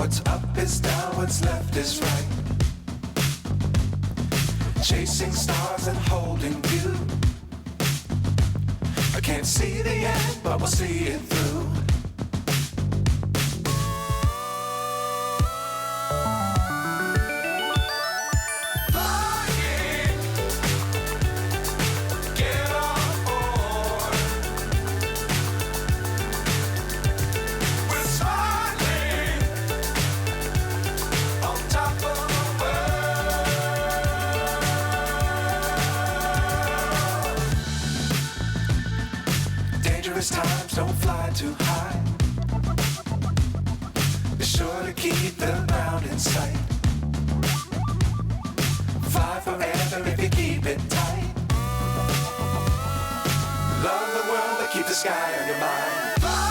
What's up is down, what's left is right. Chasing stars and holding you. I can't see the end, but we'll see it through. Times don't fly too high. Be sure to keep the ground in sight. Fly forever if you keep it tight. Love the world but keep the sky on your mind.